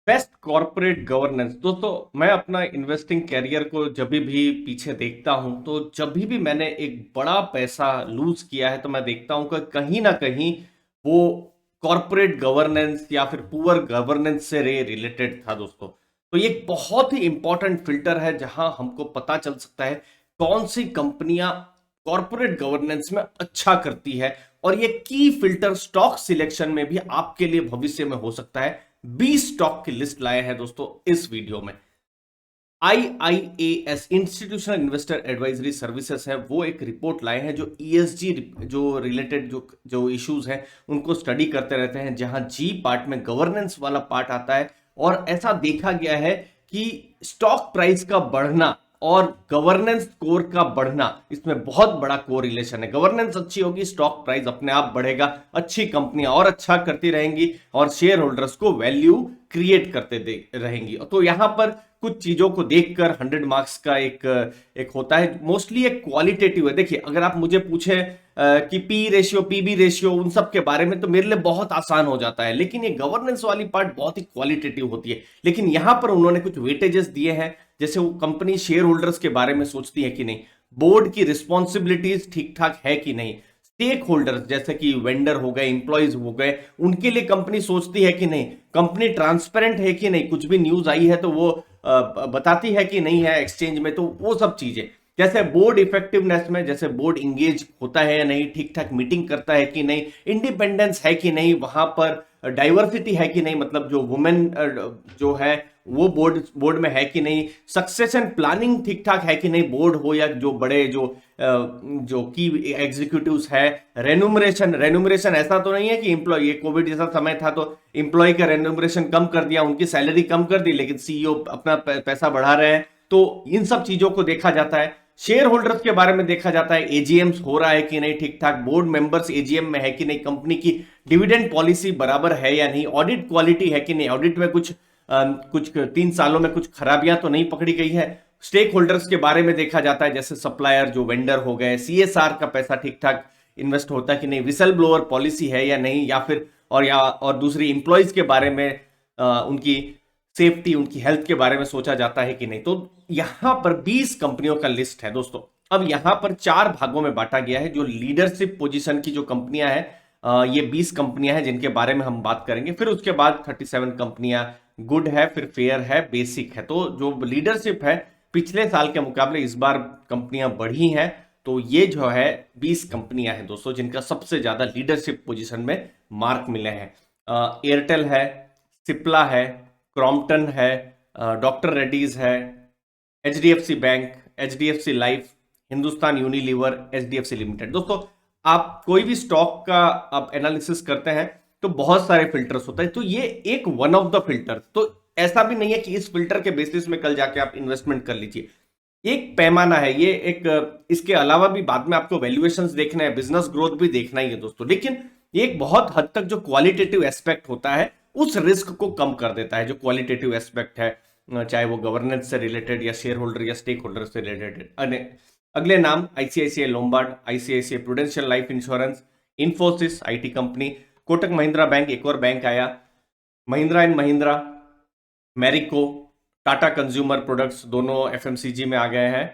Best corporate governance. दोस्तों, मैं अपना इन्वेस्टिंग कैरियर को जब भी पीछे देखता हूं तो जब भी मैंने एक बड़ा पैसा लूज किया है तो मैं देखता हूं कि कहीं ना कहीं वो कॉर्पोरेट गवर्नेंस या फिर पुअर गवर्नेंस से रिलेटेड था दोस्तों। तो ये एक बहुत ही इंपॉर्टेंट फिल्टर है जहां हमको पता चल सकता है कौन सी कंपनियां कॉर्पोरेट गवर्नेंस में अच्छा करती है। और ये की फिल्टर स्टॉक सिलेक्शन में भी आपके लिए भविष्य में हो सकता है। 20 स्टॉक की लिस्ट लाए हैं दोस्तों इस वीडियो में। IIAS institutional investor advisory services है, वो एक रिपोर्ट लाए हैं जो ESG जो रिलेटेड जो जो इश्यूज हैं उनको स्टडी करते रहते हैं, जहां जी पार्ट में गवर्नेंस वाला पार्ट आता है। और ऐसा देखा गया है कि स्टॉक प्राइस का बढ़ना और गवर्नेंस स्कोर का बढ़ना, इसमें बहुत बड़ा कोरिलेशन है। गवर्नेंस अच्छी होगी, स्टॉक प्राइस अपने आप बढ़ेगा, अच्छी कंपनियां और अच्छा करती रहेंगी और शेयर होल्डर्स को वैल्यू क्रिएट करते रहेंगी। तो यहां पर कुछ चीजों को देखकर 100 मार्क्स का एक होता है, मोस्टली एक क्वालिटेटिव है। देखिए, अगर आप मुझे पूछे कि पी रेशियो, पीबी रेशियो, उन सब के बारे में तो मेरे लिए बहुत आसान हो जाता है, लेकिन ये गवर्नेंस वाली पार्ट बहुत ही क्वालिटेटिव होती है। लेकिन यहां पर उन्होंने कुछ वेटेजेस दिए हैं, जैसे वो कंपनी शेयर होल्डर्स के बारे में सोचती है कि नहीं, बोर्ड की रिस्पॉन्सिबिलिटीज ठीक ठाक है कि नहीं, स्टेक होल्डर्स जैसे कि वेंडर हो गए, इंप्लॉइज हो गए, उनके लिए कंपनी सोचती है कि नहीं, कंपनी ट्रांसपेरेंट है कि नहीं, कुछ भी न्यूज आई है तो वो बताती है कि नहीं है एक्सचेंज में। तो वो सब चीजें, जैसे बोर्ड इफेक्टिवनेस में, जैसे बोर्ड इंगेज होता है या नहीं, ठीक ठाक मीटिंग करता है कि नहीं, इंडिपेंडेंस है कि नहीं, वहां पर डाइवर्सिटी है कि नहीं, मतलब जो वुमेन जो है वो बोर्ड में है कि नहीं, सक्सेशन प्लानिंग ठीक ठाक है कि नहीं, बोर्ड हो या जो बड़े जो की एग्जीक्यूटिव्स है। रेन्यूमरेशन रेन्यूमरेशन ऐसा तो नहीं है कि एम्प्लॉय, ये कोविड जैसा समय था तो एम्प्लॉय का रेन्यूमरेशन कम कर दिया, उनकी सैलरी कम कर दी, लेकिन सीईओ अपना पैसा बढ़ा रहे हैं। तो इन सब चीजों को देखा जाता है। शेयर होल्डर्स के बारे में देखा जाता है, एजीएम्स हो रहा है कि नहीं ठीक ठाक, बोर्ड मेंबर्स एजीएम में है कि नहीं, कंपनी की डिविडेंड पॉलिसी बराबर है या नहीं, ऑडिट क्वालिटी है कि नहीं, ऑडिट में कुछ 3 सालों में कुछ खराबियां तो नहीं पकड़ी गई है। स्टेक होल्डर्स के बारे में देखा जाता है, जैसे सप्लायर जो वेंडर हो गए, सीएसआर का पैसा ठीक ठाक इन्वेस्ट होता है कि नहीं, विसल ब्लोअर पॉलिसी है या नहीं, या फिर दूसरी इंप्लॉइज के बारे में उनकी सेफ्टी, उनकी हेल्थ के बारे में सोचा जाता है कि नहीं। तो यहां पर 20 कंपनियों का लिस्ट है दोस्तों। अब यहां पर 4 भागों में बांटा गया है। जो लीडरशिप पोजीशन की जो कंपनियां हैं, ये 20 कंपनियां हैं जिनके बारे में हम बात करेंगे। फिर उसके बाद 37 कंपनियां गुड है, फिर फेयर है, बेसिक है। तो जो लीडरशिप है, पिछले साल के मुकाबले इस बार कंपनियां बढ़ी हैं। तो ये जो है 20 कंपनियां हैं दोस्तों जिनका सबसे ज्यादा लीडरशिप पोजीशन में मार्क मिले हैं। एयरटेल है, सिप्ला है, क्रॉम्पटन है, डॉक्टर रेड्डीज है, HDFC bank, HDFC life, Hindustan Unilever, HDFC limited. दोस्तों, आप कोई भी स्टॉक का आप एनालिसिस करते हैं तो बहुत सारे फिल्टर्स होते हैं, तो ये एक वन ऑफ द फिल्टर। तो ऐसा भी नहीं है कि इस फिल्टर के बेसिस में कल जाके आप इन्वेस्टमेंट कर लीजिए। एक पैमाना है ये, एक इसके अलावा भी बाद में आपको वैल्यूएशंस देखना है, बिजनेस ग्रोथ भी देखना ही है दोस्तों। लेकिन एक बहुत हद तक जो क्वालिटेटिव एस्पेक्ट होता है उस रिस्क को कम कर देता है, जो क्वालिटेटिव एस्पेक्ट है, चाहे वो गवर्नेंस से रिलेटेड या शेयर होल्डर या स्टेक होल्डर से रिलेटेड। अगले नाम ICICI Lombard, ICICI prudential life insurance, Infosys IT company, Kotak Mahindra bank, एक और बैंक आया, Mahindra and Mahindra, Marico, Tata consumer products, दोनों एफएमसीजी में आ गए हैं।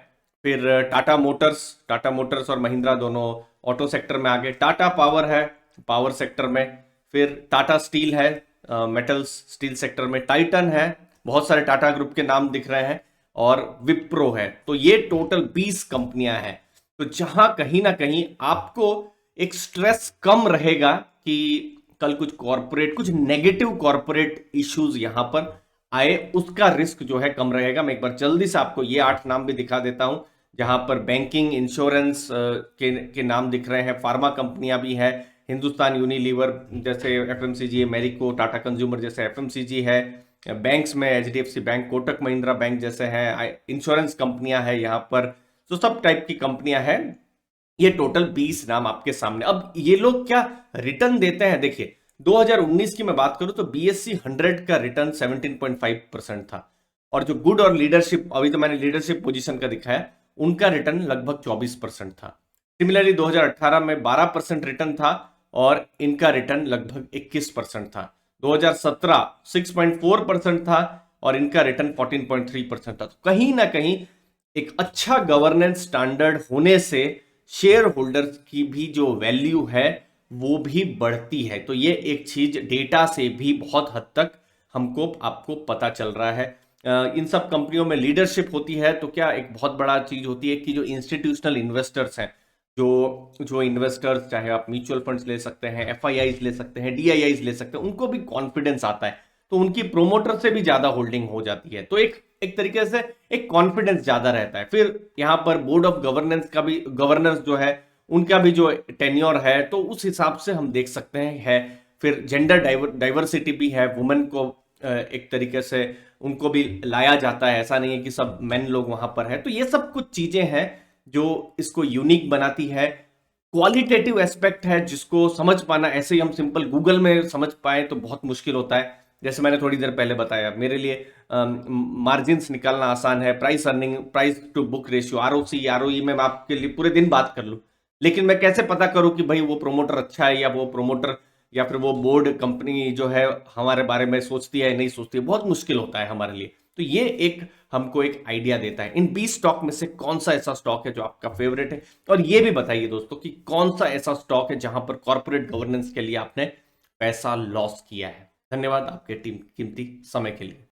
फिर टाटा मोटर्स और महिंद्रा दोनों ऑटो सेक्टर में आ गए। टाटा पावर है पावर सेक्टर में। फिर टाटा स्टील है मेटल्स स्टील सेक्टर में। टाइटन है, बहुत सारे टाटा ग्रुप के नाम दिख रहे हैं। और विप्रो है। तो ये टोटल 20 कंपनियां हैं। तो जहां कहीं ना कहीं आपको एक स्ट्रेस कम रहेगा कि कल कुछ नेगेटिव कॉर्पोरेट इश्यूज यहां पर आए, उसका रिस्क जो है कम रहेगा। मैं एक बार जल्दी से आपको ये 8 नाम भी दिखा देता हूं, जहां पर बैंकिंग, इंश्योरेंस के नाम दिख रहे हैं। फार्मा कंपनियां भी है, हिंदुस्तान यूनिलीवर जैसे एफएमसीजी है, मेरिको, टाटा कंज्यूमर जैसे एफएमसीजी है। बैंक्स में HDFC bank, Kotak Mahindra bank जैसे हैं। इंश्योरेंस कंपनियां हैं यहाँ पर। तो सब टाइप की कंपनियां हैं। ये टोटल 20 नाम आपके सामने। अब ये लोग क्या रिटर्न देते हैं, देखिए 2019 की मैं बात करूं तो बीएससी 100 का रिटर्न 17.5% था। और जो गुड और लीडरशिप, अभी तो मैंने लीडरशिप पोजीशन का दिखाया, उनका रिटर्न लगभग 24% था। सिमिलरली 2018 में 12% रिटर्न था और इनका रिटर्न लगभग 21% था। 2017 6.4% था और इनका रिटर्न 14.3% था। तो कहीं ना कहीं एक अच्छा गवर्नेंस स्टैंडर्ड होने से शेयर होल्डर्स की भी जो वैल्यू है वो भी बढ़ती है। तो ये एक चीज डेटा से भी बहुत हद तक हमको आपको पता चल रहा है। इन सब कंपनियों में लीडरशिप होती है तो क्या एक बहुत बड़ा चीज होती है कि जो इंस्टीट्यूशनल इन्वेस्टर्स हैं, जो जो इन्वेस्टर्स, चाहे आप म्यूचुअल फंड्स ले सकते हैं, एफआईआईज ले सकते हैं, डीआईआईज ले सकते हैं, उनको भी कॉन्फिडेंस आता है तो उनकी प्रोमोटर से भी ज्यादा होल्डिंग हो जाती है। तो एक एक तरीके से एक कॉन्फिडेंस ज्यादा रहता है। फिर यहाँ पर बोर्ड ऑफ गवर्नेंस का भी, गवर्नर्स जो है उनका भी जो टेन्योर है तो उस हिसाब से हम देख सकते हैं है। फिर जेंडर डाइवर्सिटी भी है, वुमेन को एक तरीके से उनको भी लाया जाता है, ऐसा नहीं है कि सब मेन लोग वहां पर है। तो ये सब कुछ चीजें हैं जो इसको यूनिक बनाती है। क्वालिटेटिव एस्पेक्ट है जिसको समझ पाना ऐसे ही हम सिंपल गूगल में समझ पाए तो बहुत मुश्किल होता है। जैसे मैंने थोड़ी देर पहले बताया, मेरे लिए मार्जिन्स निकालना आसान है, price earning, price to book ratio, ROC ROE में मैं आपके लिए पूरे दिन बात कर लूं, लेकिन मैं कैसे पता करूं कि भाई वो प्रोमोटर अच्छा है या वो प्रोमोटर या फिर वो बोर्ड कंपनी जो है हमारे बारे में सोचती है नहीं सोचती है, बहुत मुश्किल होता है हमारे लिए। तो ये एक हमको एक आइडिया देता है। इन 20 स्टॉक में से कौन सा ऐसा स्टॉक है जो आपका फेवरेट है, और ये भी बताइए दोस्तों कि कौन सा ऐसा स्टॉक है जहां पर कॉर्पोरेट गवर्नेंस के लिए आपने पैसा लॉस किया है। धन्यवाद आपके टीम कीमती समय के लिए।